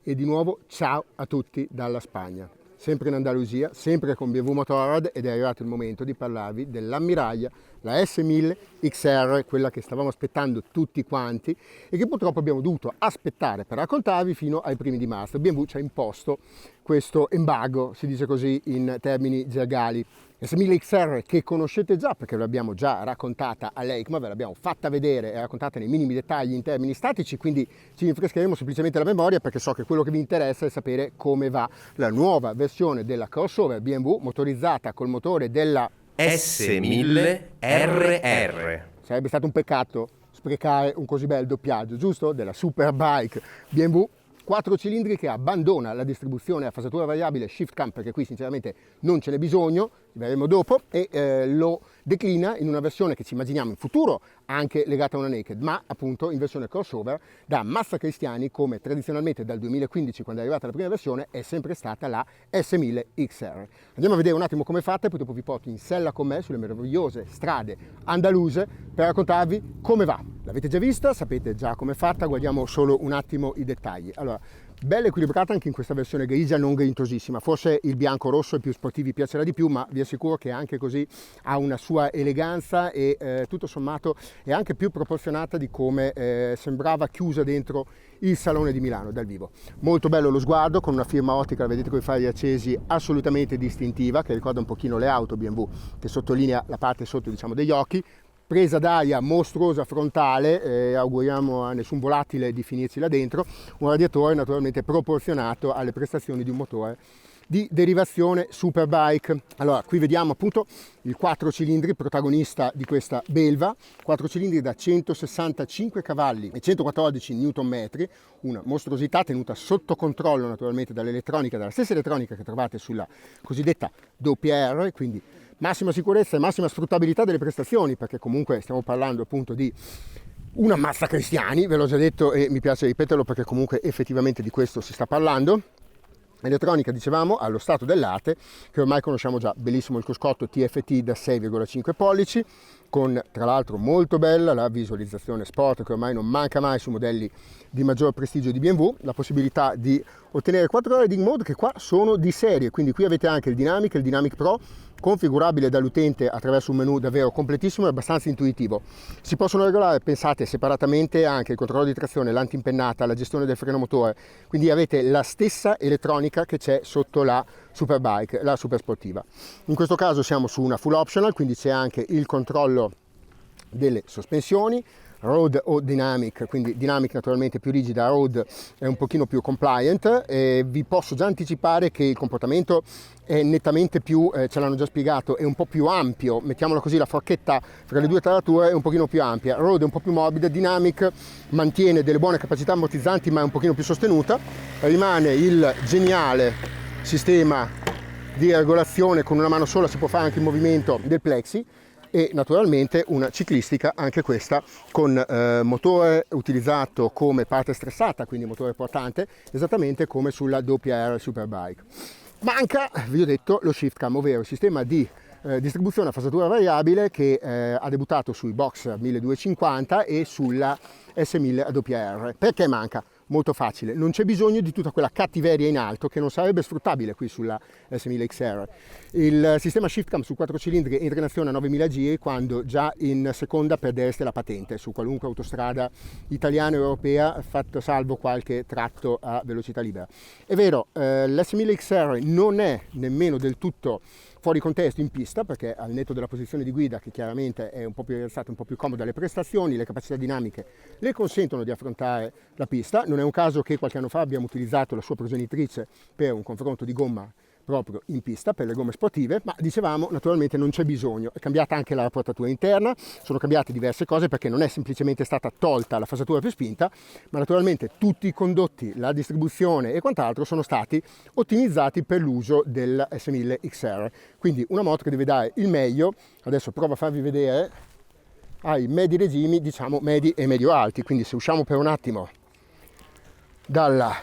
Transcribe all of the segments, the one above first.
e di nuovo ciao a tutti dalla Spagna. Sempre in Andalusia, sempre con BMW Motorrad ed è arrivato il momento di parlarvi dell'ammiraglia, la S1000 XR, quella che stavamo aspettando tutti quanti e che purtroppo abbiamo dovuto aspettare per raccontarvi fino ai primi di marzo. BMW ci ha imposto questo embargo, si dice così in termini gergali. S1000 XR che conoscete già perché l'abbiamo già raccontata all'EICMA, ve l'abbiamo fatta vedere e raccontata nei minimi dettagli in termini statici, quindi ci rinfrescheremo semplicemente la memoria perché so che quello che vi interessa è sapere come va la nuova versione della crossover BMW motorizzata col motore della S1000 RR. Sarebbe stato un peccato sprecare un così bel doppiaggio, giusto? Della Superbike BMW 4 cilindri che abbandona la distribuzione a fasatura variabile shift cam perché qui sinceramente non ce n'è bisogno, ci vedremo dopo, e lo declina in una versione che ci immaginiamo in futuro anche legata a una naked, ma appunto in versione crossover da Mazda Cristiani, come tradizionalmente dal 2015 quando è arrivata la prima versione è sempre stata la S1000 XR. Andiamo a vedere un attimo come è fatta e poi dopo vi porto in sella con me sulle meravigliose strade andaluse per raccontarvi come va. L'avete già vista, sapete già come è fatta, guardiamo solo un attimo i dettagli. Allora, bella equilibrata anche in questa versione grigia, non grintosissima, forse il bianco rosso ai più sportivi piacerà di più, ma vi assicuro che anche così ha una sua eleganza e tutto sommato è anche più proporzionata di come sembrava chiusa dentro il salone di Milano dal vivo. Molto bello lo sguardo, con una firma ottica, la vedete con i fari accesi, assolutamente distintiva, che ricorda un pochino le auto BMW, che sottolinea la parte sotto, diciamo, degli occhi. Presa d'aria mostruosa frontale, auguriamo a nessun volatile di finirci là dentro, un radiatore naturalmente proporzionato alle prestazioni di un motore di derivazione Superbike. Allora, qui vediamo appunto il 4 cilindri protagonista di questa belva, 4 cilindri da 165 cavalli e 114 Nm, una mostruosità tenuta sotto controllo naturalmente dall'elettronica, dalla stessa elettronica che trovate sulla cosiddetta WR, quindi massima sicurezza e massima sfruttabilità delle prestazioni, perché comunque stiamo parlando appunto di una Mazda Cristiani, ve l'ho già detto e mi piace ripeterlo perché comunque effettivamente di questo si sta parlando. Elettronica, dicevamo, allo stato dell'arte, che ormai conosciamo già, bellissimo il cruscotto TFT da 6,5 pollici, con tra l'altro molto bella la visualizzazione sport che ormai non manca mai su modelli di maggior prestigio di BMW, la possibilità di ottenere 4 riding mode che qua sono di serie, quindi qui avete anche il Dynamic e il Dynamic Pro, configurabile dall'utente attraverso un menu davvero completissimo e abbastanza intuitivo. Si possono regolare, pensate, separatamente anche il controllo di trazione, l'antimpennata, la gestione del freno motore, quindi avete la stessa elettronica che c'è sotto la Superbike, la super sportiva. In questo caso siamo su una full optional, quindi c'è anche il controllo delle sospensioni, road o dynamic, quindi dynamic naturalmente più rigida, road è un pochino più compliant, e vi posso già anticipare che il comportamento è nettamente più, ce l'hanno già spiegato, è un po' più ampio, mettiamola così, la forchetta fra le due tarature è un pochino più ampia, road è un po' più morbida, dynamic mantiene delle buone capacità ammortizzanti ma è un pochino più sostenuta, rimane il geniale sistema di regolazione, con una mano sola si può fare anche il movimento del plexi, e naturalmente una ciclistica anche questa con motore utilizzato come parte stressata, quindi motore portante, esattamente come sulla WR Superbike. Manca, vi ho detto, lo shift cam, ovvero il sistema di distribuzione a fasatura variabile che ha debuttato sui Box 1250 e sulla S1000 AWR. Perché manca? Molto facile, non c'è bisogno di tutta quella cattiveria in alto che non sarebbe sfruttabile qui sulla S1000 XR. Il sistema shift cam su 4 cilindri entra in azione a 9000 giri quando già in seconda perdereste la patente su qualunque autostrada italiana o europea, fatto salvo qualche tratto a velocità libera. È vero, l'S1000 XR non è nemmeno del tutto fuori contesto in pista, perché al netto della posizione di guida, che chiaramente è un po' più rialzata, un po' più comoda, le prestazioni, le capacità dinamiche le consentono di affrontare la pista. Non è un caso che qualche anno fa abbiamo utilizzato la sua progenitrice per un confronto di gomma proprio in pista per le gomme sportive, ma dicevamo naturalmente non c'è bisogno, è cambiata anche la rapportatura interna, sono cambiate diverse cose perché non è semplicemente stata tolta la fasatura più spinta, ma naturalmente tutti i condotti, la distribuzione e quant'altro sono stati ottimizzati per l'uso del S1000 XR, quindi una moto che deve dare il meglio. Adesso provo a farvi vedere ai medi regimi, diciamo medi e medio alti, quindi se usciamo per un attimo dalla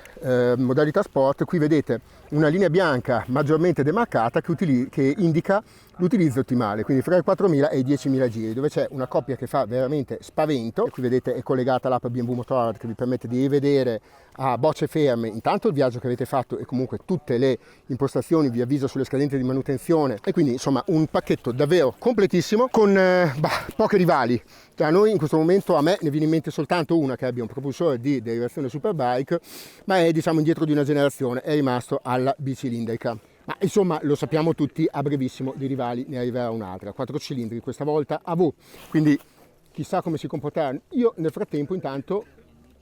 modalità sport, qui vedete una linea bianca maggiormente demarcata che indica l'utilizzo ottimale, quindi fra i 4.000 e i 10.000 giri, dove c'è una coppia che fa veramente spavento. Qui vedete è collegata l'app BMW Motorrad che vi permette di rivedere a bocce ferme intanto il viaggio che avete fatto e comunque tutte le impostazioni, vi avviso sulle scadenze di manutenzione, e quindi insomma un pacchetto davvero completissimo con poche rivali. A noi in questo momento, a me ne viene in mente soltanto una che abbia un propulsore di derivazione Superbike, ma è diciamo indietro di una generazione, è rimasto alla bicilindrica. Ma insomma lo sappiamo tutti, a brevissimo di rivali ne arriverà un'altra, 4 cilindri questa volta a V, quindi chissà come si comporterà. Io nel frattempo intanto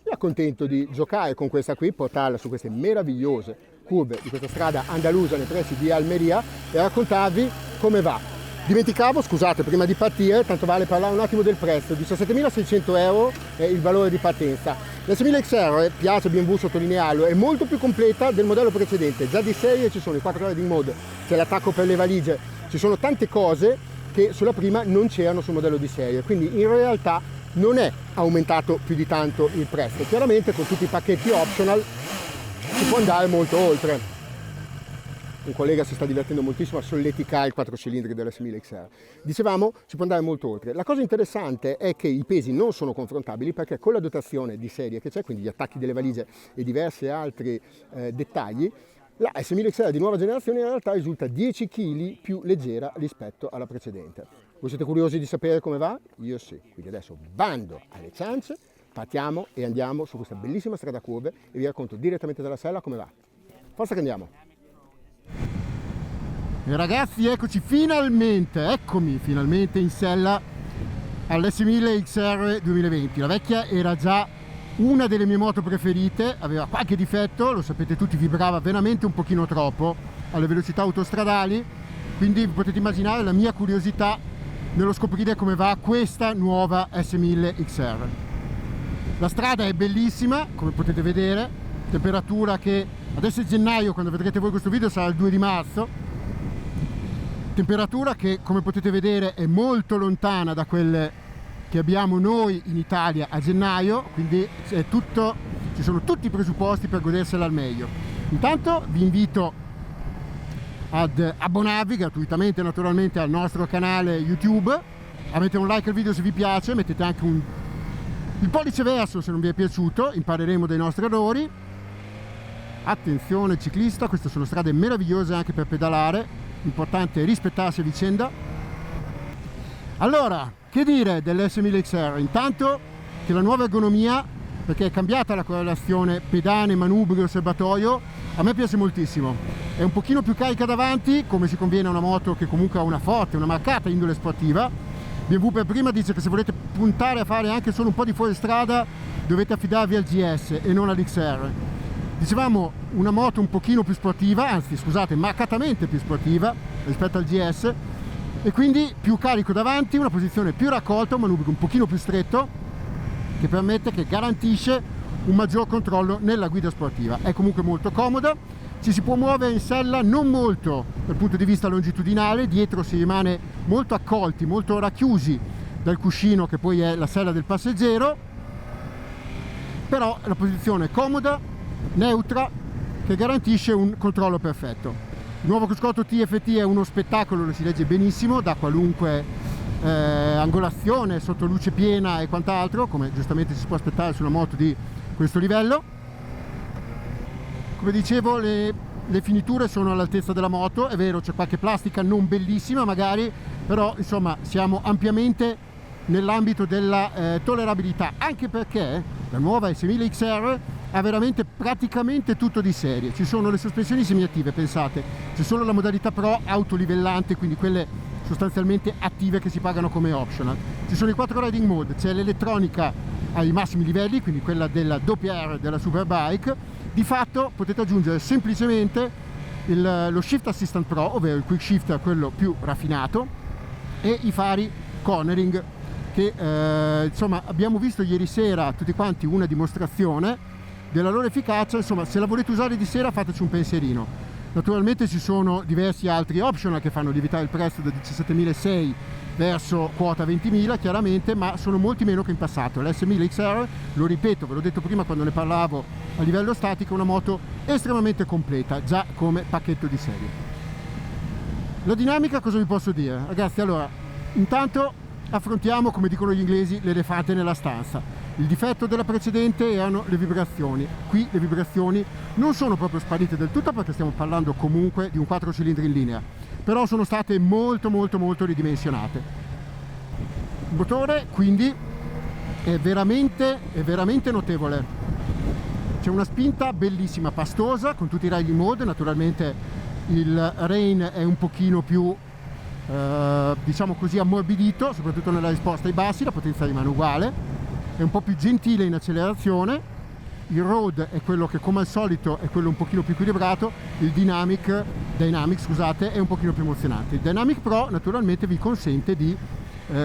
mi accontento di giocare con questa qui, portarla su queste meravigliose curve di questa strada andalusa nei pressi di Almeria e raccontarvi come va. Dimenticavo, scusate, prima di partire, tanto vale parlare un attimo del prezzo, 17.600 euro è il valore di partenza. La 6000 XR, piace BMW sottolinearlo, è molto più completa del modello precedente, già di serie ci sono i 4 riding mode, c'è l'attacco per le valigie, ci sono tante cose che sulla prima non c'erano sul modello di serie, quindi in realtà non è aumentato più di tanto il prezzo. Chiaramente con tutti i pacchetti optional si può andare molto oltre. Un collega si sta divertendo moltissimo a solleticare i 4 cilindri della 6000 XR. Dicevamo, si può andare molto oltre. La cosa interessante è che i pesi non sono confrontabili perché con la dotazione di serie che c'è, quindi gli attacchi delle valigie e diversi altri dettagli, la S1000 XR di nuova generazione in realtà risulta 10 kg più leggera rispetto alla precedente. Voi siete curiosi di sapere come va? Io sì. Quindi adesso bando alle ciance, partiamo e andiamo su questa bellissima strada curve e vi racconto direttamente dalla sella come va. Forza che andiamo! E ragazzi, eccoci eccomi finalmente in sella all'S1000 XR 2020. La vecchia era già una delle mie moto preferite, aveva qualche difetto, lo sapete tutti, vibrava veramente un pochino troppo alle velocità autostradali, quindi potete immaginare la mia curiosità nello scoprire come va questa nuova S1000 XR. La strada è bellissima, come potete vedere, temperatura che adesso è gennaio, quando vedrete voi questo video sarà il 2 di marzo, temperatura che come potete vedere è molto lontana da quelle che abbiamo noi in Italia a gennaio, quindi ci sono tutti i presupposti per godersela al meglio. Intanto vi invito ad abbonarvi gratuitamente naturalmente al nostro canale YouTube, a mettere un like al video se vi piace, mettete anche il pollice verso se non vi è piaciuto, impareremo dai nostri errori. Attenzione ciclista, queste sono strade meravigliose anche per pedalare, importante rispettarsi a vicenda. Allora, che dire dell'S1000 XR? Intanto che la nuova ergonomia, perché è cambiata la correlazione pedane, manubrio, serbatoio, a me piace moltissimo. È un pochino più carica davanti, come si conviene a una moto che comunque ha una marcata indole sportiva. BMW per prima dice che se volete puntare a fare anche solo un po' di fuoristrada dovete affidarvi al GS e non all'XR. Dicevamo una moto un pochino più sportiva, anzi scusate, marcatamente più sportiva rispetto al GS, e quindi più carico davanti, una posizione più raccolta, un manubrio un pochino più stretto che garantisce un maggior controllo nella guida sportiva. È comunque molto comoda, ci si può muovere in sella non molto dal punto di vista longitudinale, dietro si rimane molto accolti, molto racchiusi dal cuscino che poi è la sella del passeggero, però la posizione è comoda, neutra, che garantisce un controllo perfetto. Il nuovo cruscotto TFT è uno spettacolo, lo si legge benissimo da qualunque angolazione, sotto luce piena e quant'altro, come giustamente si può aspettare su una moto di questo livello. Come dicevo, le finiture sono all'altezza della moto, è vero c'è qualche plastica non bellissima magari, però insomma siamo ampiamente nell'ambito della tollerabilità, anche perché la nuova S1000 XR ha veramente praticamente tutto di serie. Ci sono le sospensioni semiattive, pensate, c'è solo la modalità Pro autorivellante, quindi quelle sostanzialmente attive che si pagano come optional. Ci sono i 4 riding mode, c'è l'elettronica ai massimi livelli, quindi quella della doppia R della Superbike. Di fatto potete aggiungere semplicemente lo Shift Assistant Pro, ovvero il Quick Shift, quello più raffinato, e i fari cornering che insomma abbiamo visto ieri sera tutti quanti una dimostrazione della loro efficacia. Insomma, se la volete usare di sera fateci un pensierino. Naturalmente ci sono diversi altri optional che fanno lievitare il prezzo da 17.600 verso quota 20.000 chiaramente, ma sono molti meno che in passato. L'S1000 XR, lo ripeto, ve l'ho detto prima quando ne parlavo a livello statico, è una moto estremamente completa, già come pacchetto di serie. La dinamica cosa vi posso dire? Ragazzi, allora, intanto affrontiamo, come dicono gli inglesi, l'elefante nella stanza. Il difetto della precedente erano le vibrazioni. Qui le vibrazioni non sono proprio sparite del tutto, perché stiamo parlando comunque di un 4 cilindri in linea, però sono state molto ridimensionate. Il motore quindi è veramente notevole. C'è una spinta bellissima, pastosa, con tutti i riding mode. Naturalmente il Rain è un pochino più diciamo così ammorbidito, soprattutto nella risposta ai bassi. La potenza rimane uguale, è un po' più gentile in accelerazione. Il Road è quello che, come al solito, è quello un pochino più equilibrato. Il Dynamic, scusate, è un pochino più emozionante. Il Dynamic Pro naturalmente vi consente di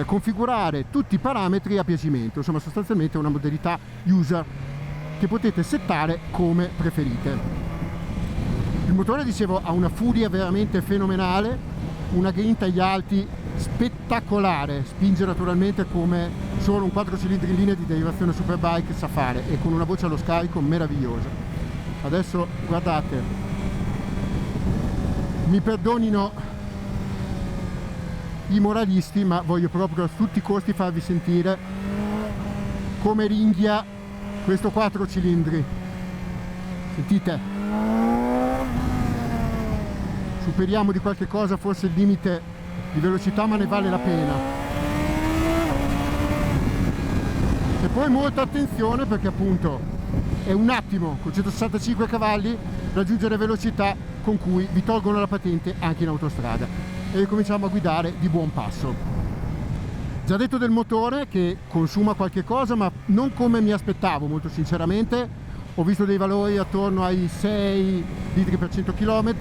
configurare tutti i parametri a piacimento, insomma sostanzialmente è una modalità user che potete settare come preferite. Il motore, dicevo, ha una furia veramente fenomenale, una grinta agli alti spettacolare, spinge naturalmente come solo un 4 cilindri in linea di derivazione Superbike sa fare, e con una voce allo scarico meravigliosa. Adesso guardate, mi perdonino i moralisti, ma voglio proprio a tutti i costi farvi sentire come ringhia questo 4 cilindri. Sentite? Superiamo di qualche cosa forse il limite di velocità, ma ne vale la pena. E poi molta attenzione, perché appunto è un attimo con 165 cavalli raggiungere velocità con cui vi tolgono la patente anche in autostrada, e cominciamo a guidare di buon passo. Già detto del motore, che consuma qualche cosa, ma non come mi aspettavo, molto sinceramente. Ho visto dei valori attorno ai 6 litri per 100 km.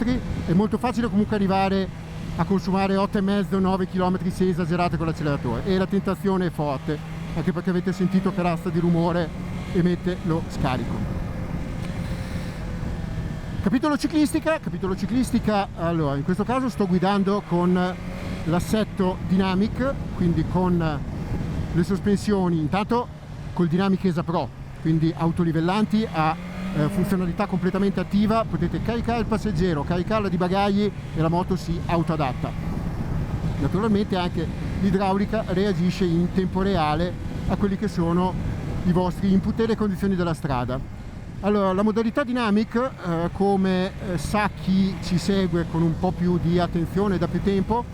È molto facile comunque arrivare a consumare 8,5-9 km se esagerate con l'acceleratore, e la tentazione è forte, anche perché avete sentito che razza di rumore emette lo scarico. Capitolo ciclistica, allora in questo caso sto guidando con l'assetto Dynamic, quindi con le sospensioni, intanto col Dynamic ESA Pro, quindi autolivellanti, a funzionalità completamente attiva, potete caricare il passeggero, caricarla di bagagli e la moto si autoadatta. Naturalmente anche l'idraulica reagisce in tempo reale a quelli che sono i vostri input e le condizioni della strada. Allora, la modalità Dynamic, come sa chi ci segue con un po' più di attenzione da più tempo,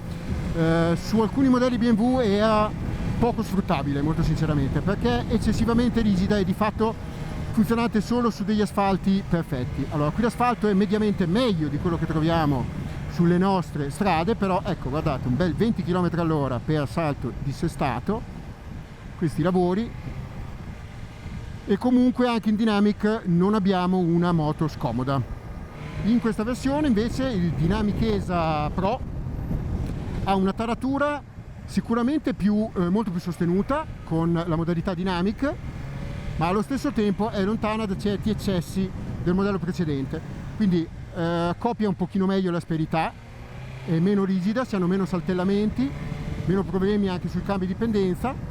su alcuni modelli BMW era poco sfruttabile, molto sinceramente, perché è eccessivamente rigida e di fatto funzionante solo su degli asfalti perfetti. Allora, qui l'asfalto è mediamente meglio di quello che troviamo sulle nostre strade, però ecco, guardate, un bel 20 km all'ora per salto dissestato, questi lavori. E comunque anche in Dynamic non abbiamo una moto scomoda. In questa versione invece il Dynamic ESA Pro ha una taratura sicuramente molto più sostenuta con la modalità Dynamic, ma allo stesso tempo è lontana da certi eccessi del modello precedente, quindi copia un pochino meglio l'asperità, è meno rigida, si hanno meno saltellamenti, meno problemi anche sui cambi di pendenza,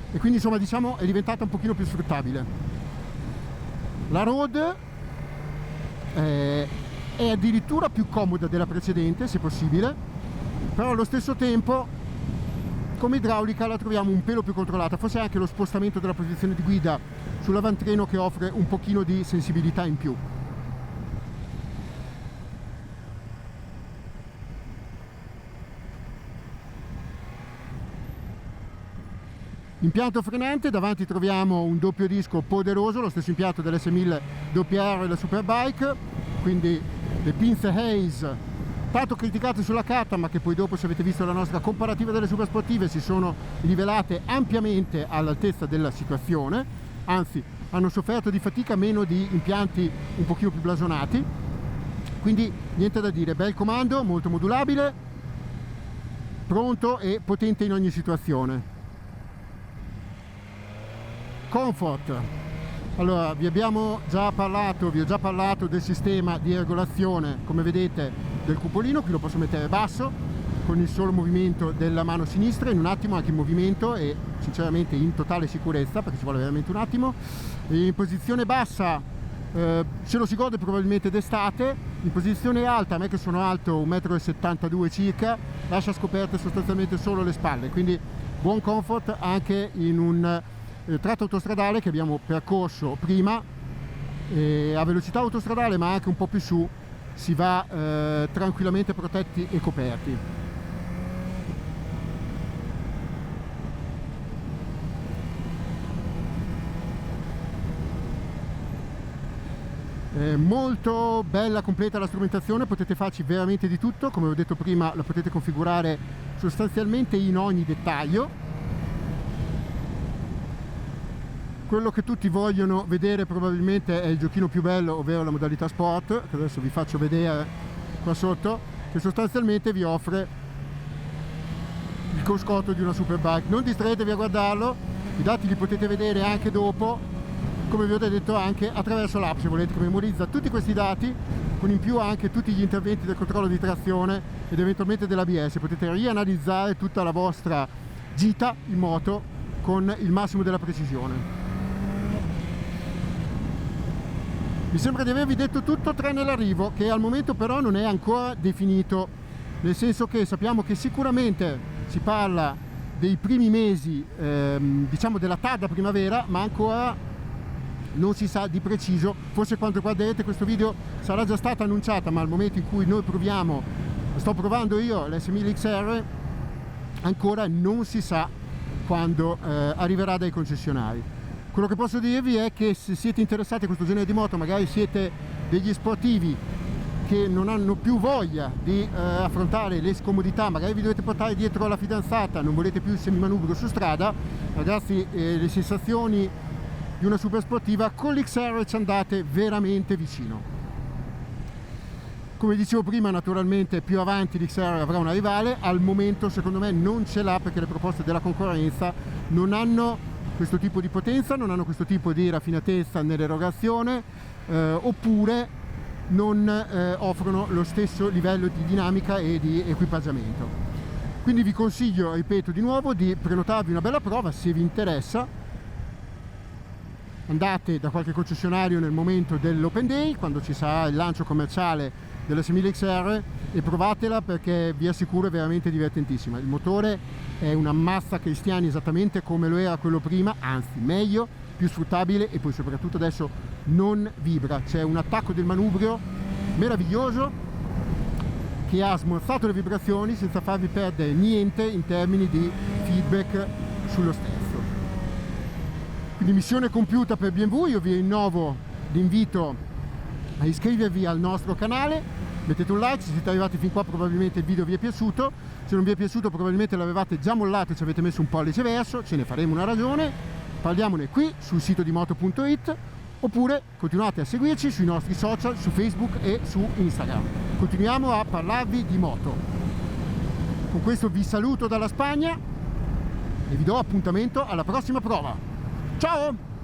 e quindi insomma diciamo è diventata un pochino più sfruttabile. La Road è addirittura più comoda della precedente, se possibile, però allo stesso tempo come idraulica la troviamo un pelo più controllata, forse anche lo spostamento della posizione di guida sull'avantreno che offre un pochino di sensibilità in più. Impianto frenante, davanti troviamo un doppio disco poderoso, lo stesso impianto dell'S1000 WR e la Superbike, quindi le pinze Hayes, tanto criticate sulla carta, ma che poi dopo, se avete visto la nostra comparativa delle supersportive, si sono rivelate ampiamente all'altezza della situazione, anzi hanno sofferto di fatica meno di impianti un pochino più blasonati, quindi niente da dire, bel comando, molto modulabile, pronto e potente in ogni situazione. Comfort, Allora, vi ho già parlato del sistema di regolazione, come vedete, del cupolino. Qui lo posso mettere basso con il solo movimento della mano sinistra, in un attimo anche in movimento e sinceramente in totale sicurezza, perché ci vuole veramente un attimo. In posizione bassa se lo si gode probabilmente d'estate. In posizione alta, a me che sono alto 1,72 m circa, lascia scoperte sostanzialmente solo le spalle, quindi buon comfort anche in un tratto autostradale che abbiamo percorso prima. A velocità autostradale, ma anche un po' più su, si va tranquillamente protetti e coperti. Molto bella, completa la strumentazione, potete farci veramente di tutto, come ho detto prima la potete configurare sostanzialmente in ogni dettaglio. Quello che tutti vogliono vedere probabilmente è il giochino più bello, ovvero la modalità sport, che adesso vi faccio vedere qua sotto, che sostanzialmente vi offre il cruscotto di una Superbike. Non distraetevi a guardarlo, i dati li potete vedere anche dopo, come vi ho detto, anche attraverso l'app, se volete, che memorizza tutti questi dati, con in più anche tutti gli interventi del controllo di trazione ed eventualmente dell'ABS. Potete rianalizzare tutta la vostra gita in moto con il massimo della precisione. Mi sembra di avervi detto tutto tranne l'arrivo, che al momento però non è ancora definito, nel senso che sappiamo che sicuramente si parla dei primi mesi, diciamo della tarda primavera, ma ancora non si sa di preciso. Forse quando guarderete questo video sarà già stata annunciata, ma al momento in cui noi sto provando io l'S1000 XR, ancora non si sa quando arriverà dai concessionari. Quello che posso dirvi è che se siete interessati a questo genere di moto, magari siete degli sportivi che non hanno più voglia di affrontare le scomodità, magari vi dovete portare dietro la fidanzata, non volete più il semimanubrio su strada, ragazzi, le sensazioni di una super sportiva con l'XR ci andate veramente vicino. Come dicevo prima, naturalmente più avanti l'XR avrà una rivale, al momento secondo me non ce l'ha, perché le proposte della concorrenza non hanno questo tipo di potenza, non hanno questo tipo di raffinatezza nell'erogazione, oppure non offrono lo stesso livello di dinamica e di equipaggiamento. Quindi vi consiglio, ripeto di nuovo, di prenotarvi una bella prova se vi interessa. Andate da qualche concessionario nel momento dell'Open Day, quando ci sarà il lancio commerciale dell'S1000 XR, e provatela, perché vi assicuro è veramente divertentissima. Il motore è una mazza cristiani esattamente come lo era quello prima, anzi meglio, più sfruttabile, e poi soprattutto adesso non vibra. C'è un attacco del manubrio meraviglioso che ha smorzato le vibrazioni senza farvi perdere niente in termini di feedback sullo stesso. Quindi missione compiuta per BMW. Io vi rinnovo l'invito a iscrivervi al nostro canale, mettete un like, se siete arrivati fin qua probabilmente il video vi è piaciuto, se non vi è piaciuto probabilmente l'avevate già mollato e ci avete messo un pollice verso, ce ne faremo una ragione, parliamone qui sul sito di moto.it, oppure continuate a seguirci sui nostri social, su Facebook e su Instagram. Continuiamo a parlarvi di moto. Con questo vi saluto dalla Spagna e vi do appuntamento alla prossima prova. Ciao!